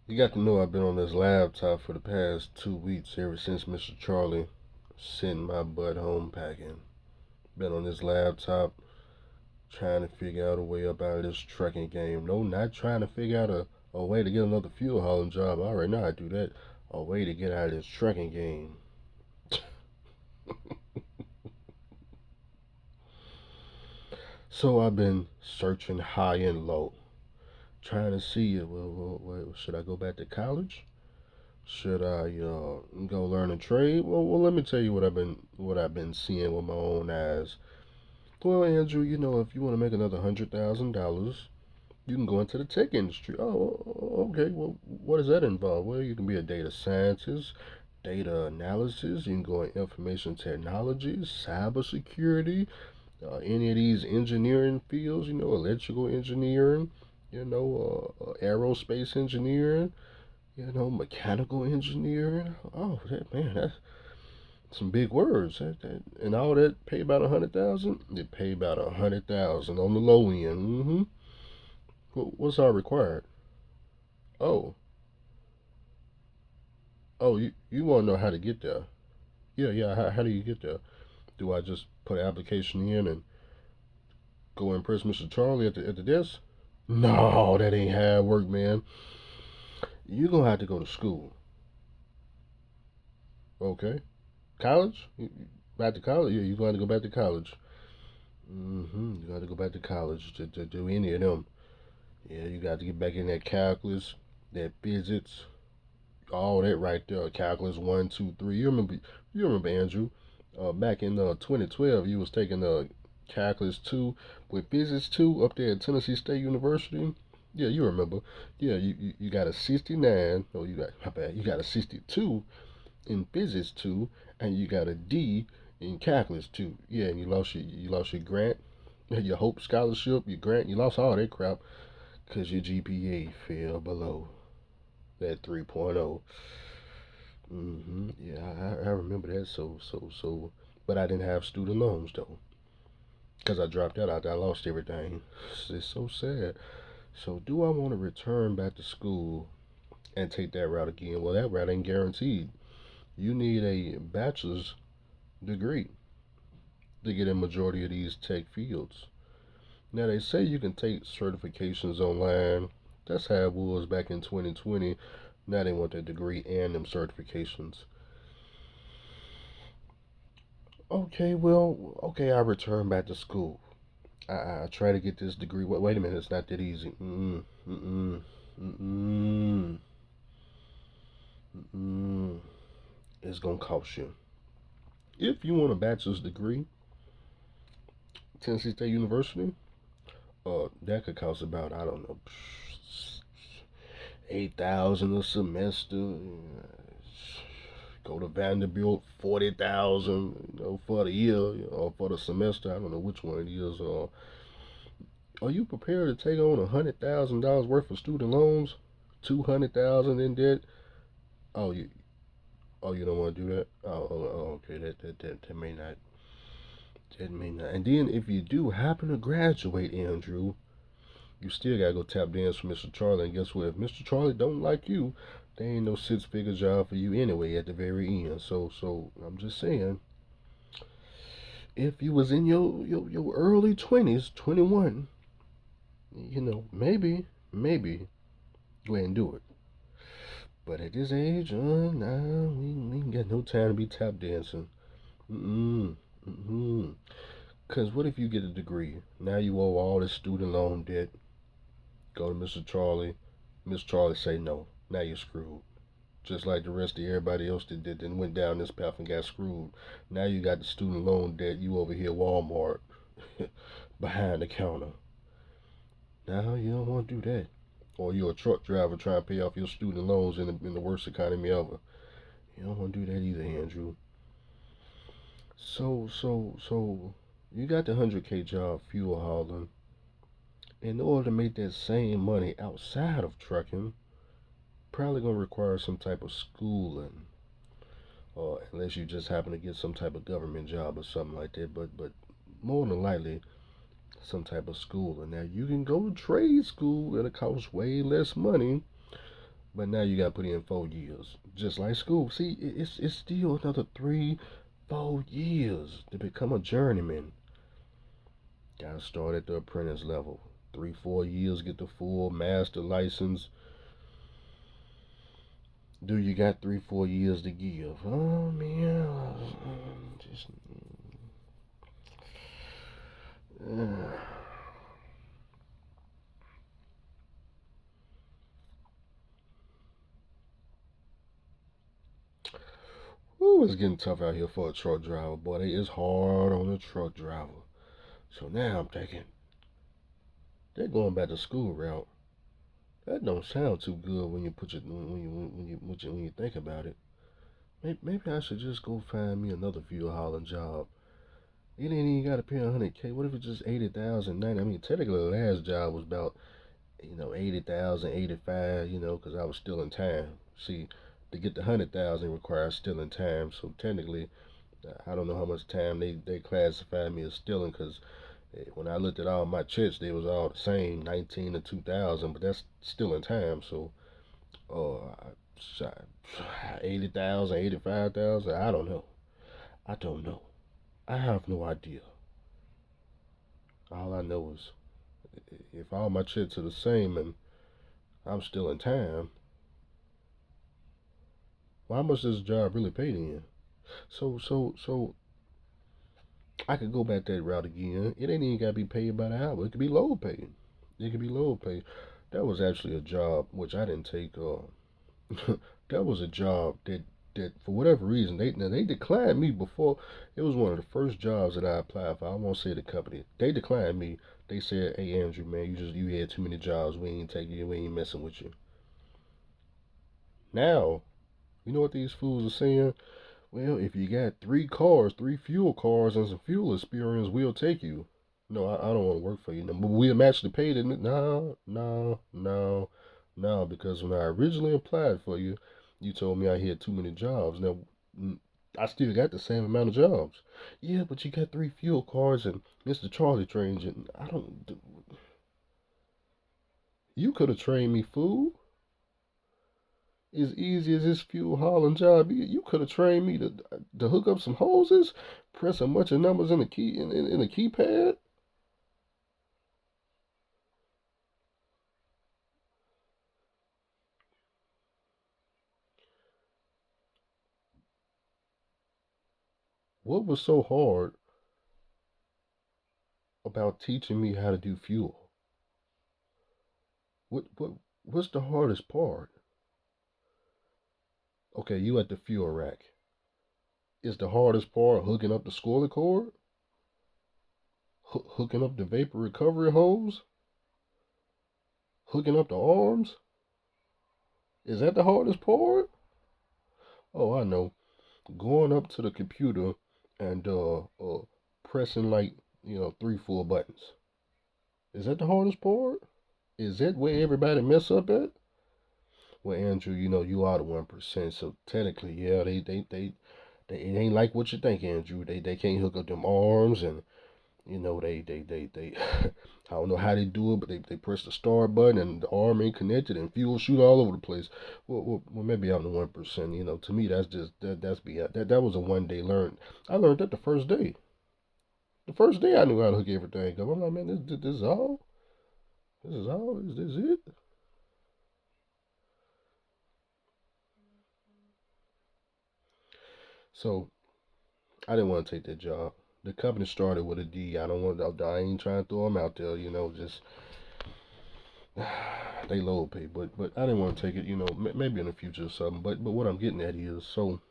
You got to know I've been on this laptop for the past 2 weeks, ever since Mr. Charlie sent my butt home packing. Been on this laptop trying to figure out a way up out of this trucking game. No, not trying to figure out a way to get another fuel hauling job. I already know how to do that. A way to get out of this trucking game. So I've been searching high and low, trying to see, should I go back to college? Should I go learn a trade? Well, let me tell you what I've been seeing with my own eyes. Well, Andrew, if you want to make another $100,000, you can go into the tech industry. Oh, okay. Well, what does that involve? Well, you can be a data scientist, data analysis. You can go in information technology, cybersecurity, any of these engineering fields. Electrical engineering. Aerospace engineering. Mechanical engineering. Oh, man, that's some big words. And all that pay about 100,000. They pay about 100,000 on the low end. What's all required? Oh, you want to know how to get there? Yeah, yeah. How do you get there? Do I just put an application in and go impress Mr. Charlie at the desk? No, that ain't how it work, man. You gonna have to go to school. Okay, college. Back to college. Yeah, you gonna have to go back to college. You got to go back to college to do any of them. Yeah, you got to get back in that calculus, that physics, all that right there. Calculus one, two, three. You remember Andrew? Back in 2012, you was taking calculus two with physics two up there at Tennessee State University. Yeah, you remember. Yeah, you got a 69. Oh, you got my bad. You got a 62 in physics two, and you got a D in calculus two. Yeah, and you lost your grant, your Hope scholarship, your grant. You lost all that crap because your GPA fell below that 3.0. Yeah, I remember that. So. But I didn't have student loans though, because I dropped out. I lost everything. It's so sad. So do I want to return back to school and take that route again? Well, that route ain't guaranteed. You need a bachelor's degree to get in majority of these tech fields. Now they say you can take certifications online. That's how it was back in 2020. Now they want that degree and them certifications. Okay, well, okay, I return back to school. I try to get this degree. Wait a minute, it's not that easy. Mm-mm, mm-mm, mm-mm. It's gonna cost you. If you want a bachelor's degree, Tennessee State University, that could cost about, I don't know, 8,000 a semester. Go to Vanderbilt, 40,000, for the year, or for the semester. I don't know which one it is. Are you prepared to take on $100,000 worth of student loans? 200,000 in debt? Oh, you don't want to do that? Okay. That may not. And then if you do happen to graduate, Andrew, you still gotta go tap dance for Mr. Charlie. And guess what? If Mr. Charlie don't like you, there ain't no six-figure job for you anyway at the very end. So I'm just saying, if you was in your early 20s, 21, maybe go ahead and do it. But at this age, nah, we ain't got no time to be tap dancing. Mm-mm. Mm-mm. Cause what if you get a degree? Now you owe all this student loan debt. Go to Mr. Charlie. Mr. Charlie say no. Now you're screwed. Just like the rest of everybody else that did and went down this path and got screwed. Now you got the student loan debt. You over here Walmart behind the counter. Now you don't want to do that. Or you're a truck driver trying to pay off your student loans in the worst economy ever. You don't want to do that either, Andrew. So you got the 100K job fuel hauling. In order to make that same money outside of trucking, probably gonna require some type of schooling, or unless you just happen to get some type of government job or something like that. But more than likely, some type of schooling. Now you can go to trade school and it costs way less money, But now you got to put in 4 years, just like school. See, it's still another 3, 4 years to become a journeyman. Got to start at the apprentice level. 3, 4 years, get the full master license. Do you got 3, 4 years to give? Oh man, just. Ooh, it's getting tough out here for a truck driver, boy. It's hard on a truck driver. So now I'm thinking, they're going back to school route. That don't sound too good when you put your when you think about it. Maybe I should just go find me another fuel hauling job. It ain't even got to pay 100K. What if it's just 80,000, 90? I mean, technically the last job was about 80,000, 85. Because I was still in time. See, to get the 100,000 requires still in time. So technically, I don't know how much time they classified me as stealing because when I looked at all my checks, they was all the same, 19 to 2,000, but that's still in time. So, uh, 80,000, 85,000, I don't know. I don't know. I have no idea. All I know is if all my checks are the same and I'm still in time, well, how much does this job really pay then? So I could go back that route again. It ain't even got to be paid by the hour. It could be low pay. It could be low pay. That was actually a job which I didn't take. That was a job that for whatever reason they declined me before. It was one of the first jobs that I applied for. I won't say the company. They declined me. They said, "Hey Andrew, man, you had too many jobs. We ain't taking you. We ain't messing with you." Now, you know what these fools are saying? Well, if you got 3 cars, 3 fuel cars, and some fuel experience, we'll take you. No, I don't want to work for you. But we'll match the pay. No, no, no, no. Because when I originally applied for you, you told me I had too many jobs. Now, I still got the same amount of jobs. Yeah, but you got 3 fuel cars and Mr. Charlie trains you. I don't. You could have trained me, fool. As easy as this fuel hauling job, you could have trained me to hook up some hoses, press a bunch of numbers in the key in the keypad. What was so hard about teaching me how to do fuel? What's the hardest part? Okay, you at the fuel rack. Is the hardest part hooking up the squirrel cord? Hooking up the vapor recovery hose? Hooking up the arms? Is that the hardest part? Oh, I know. Going up to the computer and pressing like 3 full buttons. Is that the hardest part? Is that where everybody mess up at? Well, Andrew, you are the 1%, so technically, yeah, they it ain't like what you think, Andrew. They can't hook up them arms, and they I don't know how they do it, but they press the start button and the arm ain't connected and fuel shoot all over the place. Well, maybe I'm the 1%. To me that's just that's beyond that was a 1 day learn. I learned that the first day. The first day I knew how to hook everything up. I'm like, man, this is all. This is all. Is this it? So I didn't want to take that job. The company started with a D. I don't want. I ain't trying to throw them out there. Just they low pay, but I didn't want to take it. Maybe in the future or something. But what I'm getting at is so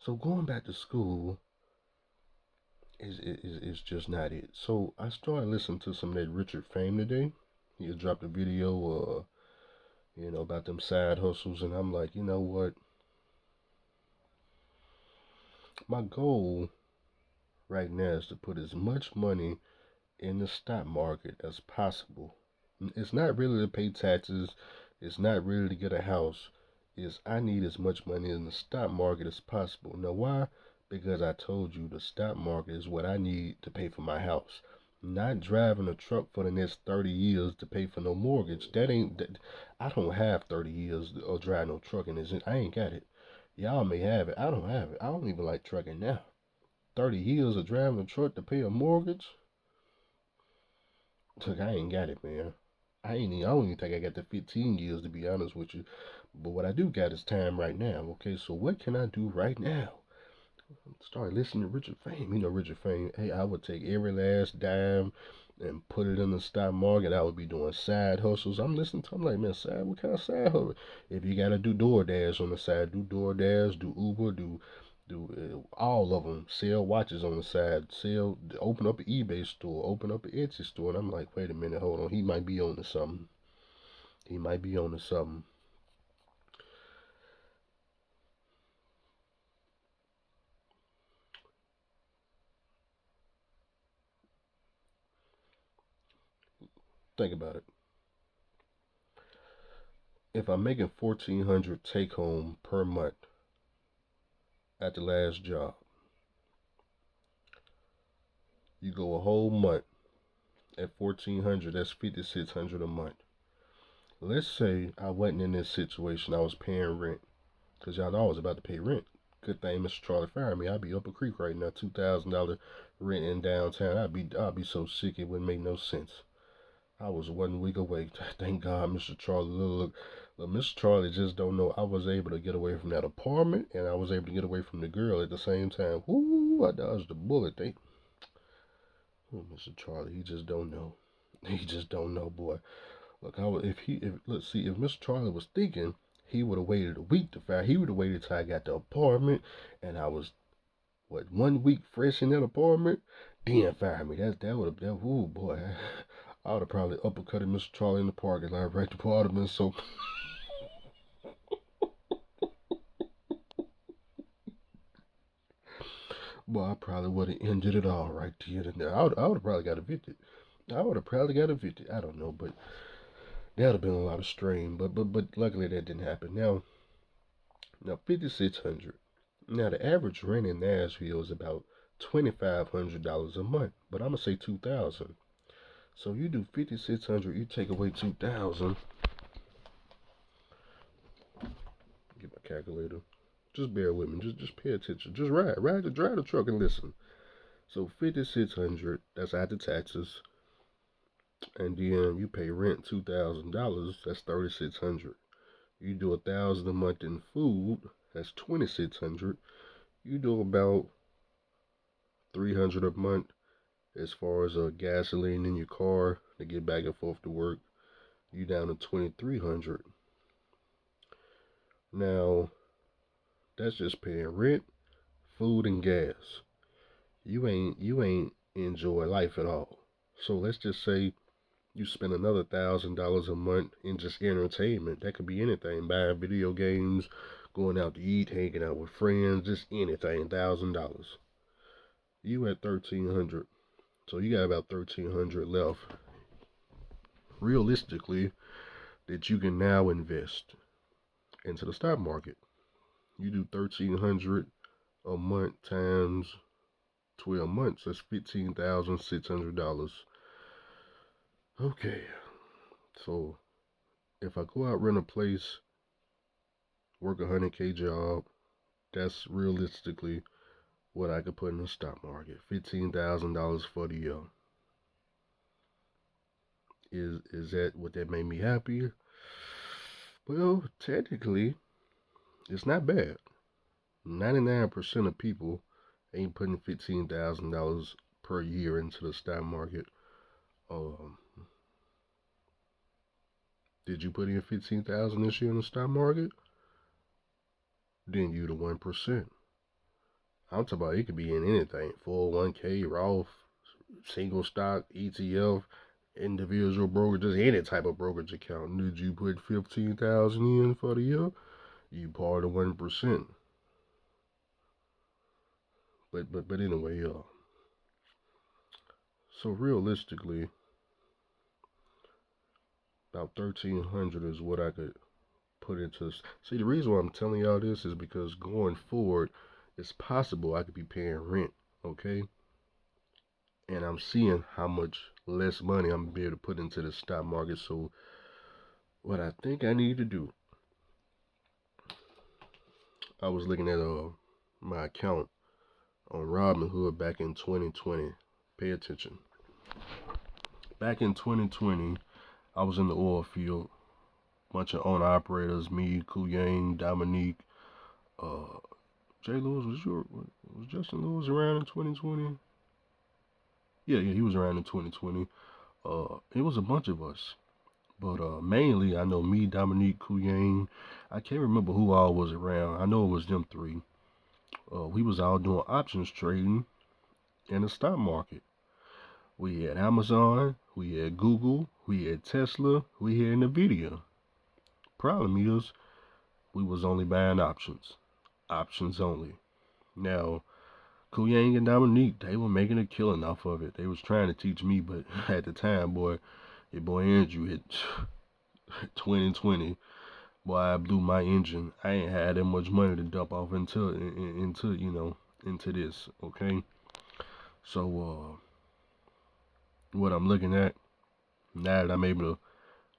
going back to school is just not it. So I started listening to some of that Richard Fame today. He had dropped a video, about them side hustles, and I'm like, you know what? My goal right now is to put as much money in the stock market as possible. It's not really to pay taxes. It's not really to get a house. Is I need as much money in the stock market as possible. Now why? Because I told you the stock market is what I need to pay for my house. Not driving a truck for the next 30 years to pay for no mortgage. That ain't that. I don't have 30 years of driving no truck in this. I ain't got it. Y'all may have it. I don't have it. I don't even like trucking now. 30 years of driving a truck to pay a mortgage? Look, I ain't got it, man. I don't even think I got the 15 years to be honest with you. But what I do got is time right now. Okay, so what can I do right now? Start listening to Richard Fame. You know Richard Fame. Hey, I would take every last dime and put it in the stock market. I would be doing side hustles. I'm listening to. I'm like, man, side. What kind of side hustle? If you gotta do DoorDash on the side, do DoorDash, do Uber, do all of them. Sell watches on the side. Sell. Open up an eBay store. Open up an Etsy store. And I'm like, wait a minute, hold on. He might be on to something. He might be on to something. Think about it. If I'm making 1,400 take home per month at the last job, you go a whole month at 1,400. That's 5,600 a month. Let's say I wasn't in this situation. I was paying rent because y'all know I was about to pay rent. Good thing Mr. Charlie fired me. I'd be up a creek right now. $2,000 rent in downtown. I'd be so sick it wouldn't make no sense. I was 1 week away. Thank God, Mr. Charlie. Look, Mr. Charlie just don't know. I was able to get away from that apartment, and I was able to get away from the girl at the same time. Whoo! I dodged the bullet. Oh, Mr. Charlie, he just don't know. He just don't know, boy. Look, if let's see, if Mr. Charlie was thinking, he would have waited a week to fire. He would have waited till I got the apartment, and I was 1 week fresh in that apartment. Then fire me. That would have that. Ooh, boy. I would have probably uppercutted Mr. Charlie in the parking lot right before I'd have been so. Well, I probably would have ended it all right here and there. I would have probably got evicted. I would have probably got evicted. I don't know, but that would have been a lot of strain. But luckily that didn't happen. Now 5,600. Now the average rent in Nashville is about $2,500 a month, but I'm gonna say 2,000. So you do 5,600. You take away 2,000. Get my calculator. Just bear with me. Just pay attention. Just drive the truck and listen. So 5,600. That's after taxes, and then you pay rent $2,000. That's 3,600. You do 1,000 a month in food. That's 2,600. You do about 300 a month as far as gasoline in your car to get back and forth to work. You down to 2,300. Now that's just paying rent, food, and gas. You ain't enjoy life at all. So let's just say you spend another $1,000 a month in just entertainment. That could be anything: buying video games, going out to eat, hanging out with friends, just anything. $1,000. You at 1,300, so you got about 1,300 left. Realistically, that you can now invest into the stock market. You do 1,300 a month times 12 months. That's $15,600. Okay, so if I go out rent a place, work a 100K job, that's realistically what I could put in the stock market. $15,000 for the year. Is that would that make me happier? Well, technically, it's not bad. 99% of people ain't putting $15,000 per year into the stock market. Um, did you put in 15,000 this year in the stock market? Then you the 1%. I'm talking about it could be in anything: 401k, Roth, single stock, ETF, individual brokerage, just any type of brokerage account. Did you put 15,000 in for the year? You part of 1%. But anyway, so realistically, about 1,300 is what I could put into. See, the reason why I'm telling y'all this is because going forward, it's possible I could be paying rent. Okay, and I'm seeing how much less money I'm gonna be able to put into the stock market. So what I think I need to do, I was looking at my account on Robinhood back in 2020. Pay attention. Back in 2020, I was in the oil field. Bunch of owner operators, me, Kuyang, Dominique, uh, Jay Lewis. Was Justin Lewis around in 2020? Yeah, he was around in 2020. It was a bunch of us. But mainly, I know me, Dominique, Kuyang. I can't remember who all was around. I know it was them three. We was all doing options trading in the stock market. We had Amazon, we had Google, we had Tesla, we had Nvidia. Problem is, we was only buying options. Options only. Now, Kuyang and Dominique, they were making a killing off of it. They was trying to teach me, but at the time, boy, your boy Andrew hit 2020. Boy, I blew my engine. I ain't had that much money to dump off into this. Okay, so what I'm looking at now that I'm able to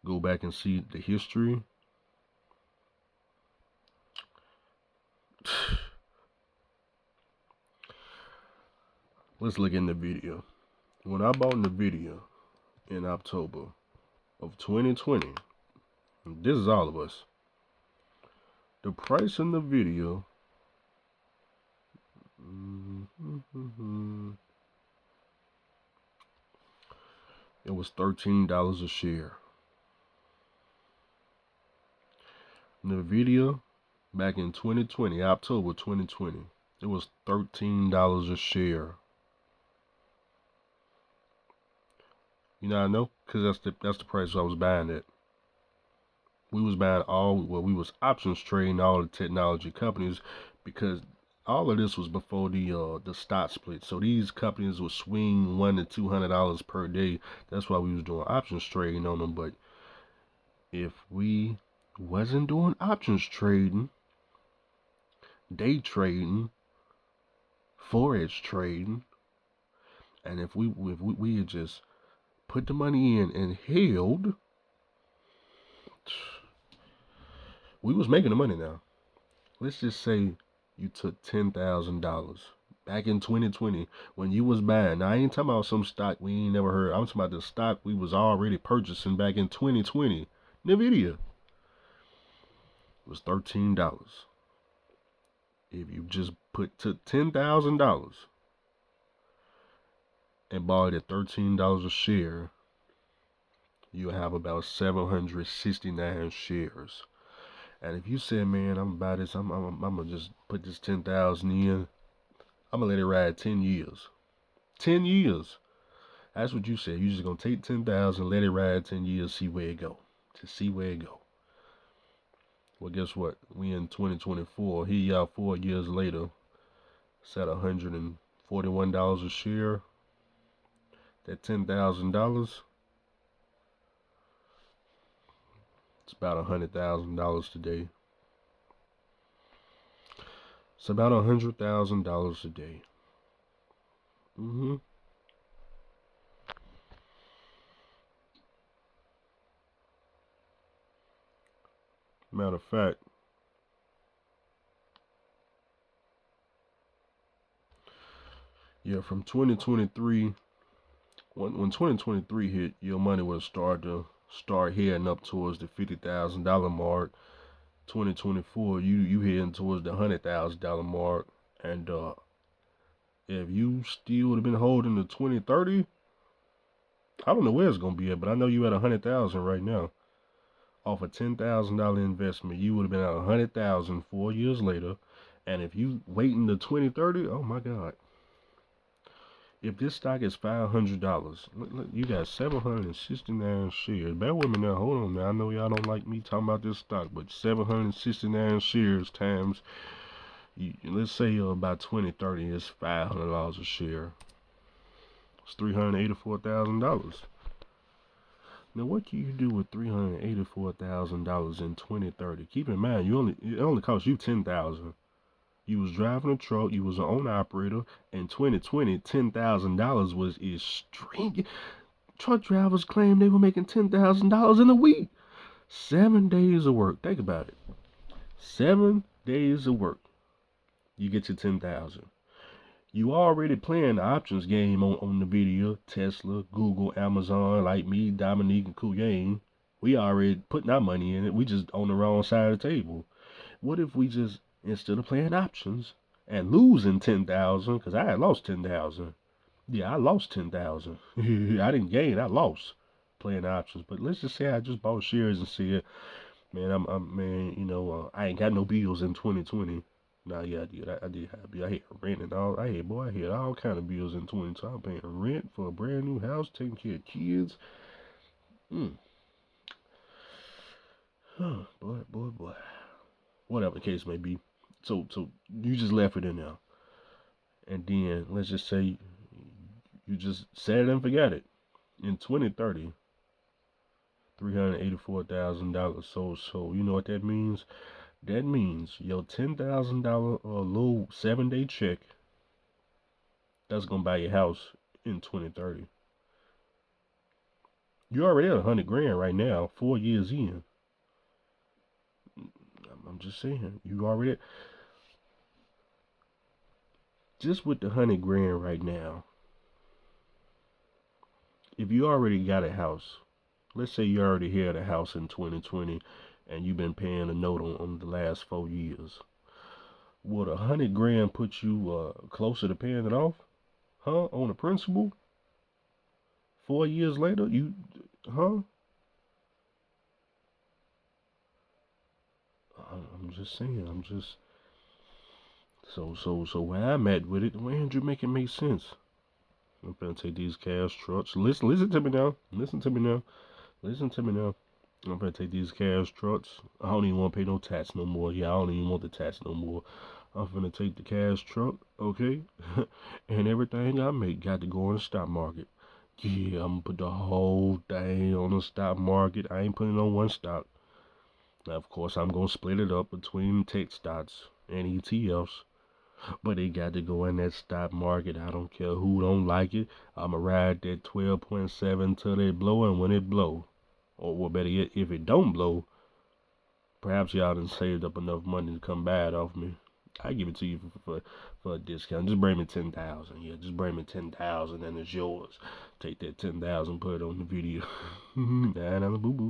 go back and see the history. Let's look in the video. When I bought Nvidia in October of 2020, this is all of us. The price in the video, it was $13 a share. Nvidia back in 2020, October 2020, it was $13 a share. You know, I know, cause that's the price I was buying at. We was buying we was options trading all the technology companies, because all of this was before the stock split. So these companies would swing $100 to $200 per day. That's why we was doing options trading on them. But if we wasn't doing options trading, day trading, forex trading, and if we had just put the money in and held, we was making the money now. Let's just say you took $10,000 back in 2020 when you was buying. Now I ain't talking about some stock we ain't never heard. I'm talking about the stock we was already purchasing back in 2020. Nvidia was $13. If you just took $10,000 and bought it at $13 a share, you have about 769 shares. And if you said, man, I'm about this, I'm gonna just put this 10,000 in, I'm gonna let it ride 10 years. 10 years. That's what you said. You just gonna take 10,000, let it ride 10 years, see where it go. Just see where it go. Well, guess what? We in 2024. Here y'all 4 years later. It's at $141 a share. That $10,000. It's about $100,000 today. It's about $100,000 a day. Matter of fact, yeah, from 2023, when 2023 hit, your money would start heading up towards the $50,000 mark. 2024, you heading towards the $100,000 mark, and if you still would have been holding the 2030, I don't know where it's gonna be at, but I know you at 100,000 right now. Off a $10,000 investment, you would have been at 100,000 4 years later. And if you waiting to 2030, oh my God. If this stock is $500, look, you got 769 shares. Bear with me now, hold on now. I know y'all don't like me talking about this stock, but 769 shares times, let's say about 2030 is $500 a share. It's $384,000. Now, what can you do with $384,000 in 2030? Keep in mind, it only costs you $10,000. You was driving a truck. You was an owner operator. In 2020, $10,000 was extreme. Truck drivers claim they were making $10,000 in a week. 7 days of work. Think about it. 7 days of work. You get your 10,000. You already playing the options game on Nvidia, Tesla, Google, Amazon, like me, Dominique, and Kuyen. We already putting our money in it. We just on the wrong side of the table. What if we just, instead of playing options and losing 10,000, because I had lost 10,000. Yeah, I lost 10,000. I didn't gain, I lost playing options. But let's just say I just bought shares and said, man, man, I ain't got no bills in 2020. Nah, yeah, I did have bills. I had rent and all. I had all kind of bills in 2020. I'm paying rent for a brand new house, taking care of kids. Mm. Boy. Whatever the case may be. So you just left it in there, and then let's just say you just said it and forgot it. In 2030, $384,000. So you know what that means? That means your $10,000 little 7 day check that's gonna buy your house in 2030. You already at 100 grand right now, 4 years in. I'm just saying, you already just with the 100 grand right now. If you already got a house, let's say you already had a house in 2020, and you've been paying a note on the last 4 years. Would 100 grand put you closer to paying it off? Huh? On the principal? 4 years later, huh? I'm just saying. So where I'm at with it, Andrew, make it make sense. I'm gonna take these cash trucks. Listen to me now. Listen to me now. Listen to me now. I'm gonna take these cash trucks. I don't even want to pay no tax no more. Yeah, I don't even want the tax no more. I'm gonna take the cash truck, okay? And everything I make got to go on the stock market. Yeah, I'm gonna put the whole thing on the stock market. I ain't putting on one stock. Now, of course, I'm gonna split it up between tech stocks and ETFs. But they got to go in that stock market. I don't care who don't like it. I'ma ride that 12.7 till they blow, and when it blow, or well, better yet, if it don't blow, perhaps y'all done saved up enough money to come buy it off me. I give it to you for a discount. Just bring me 10,000. Yeah, just bring me 10,000 and it's yours. Take that 10,000, put it on the video. Nah, boo boo.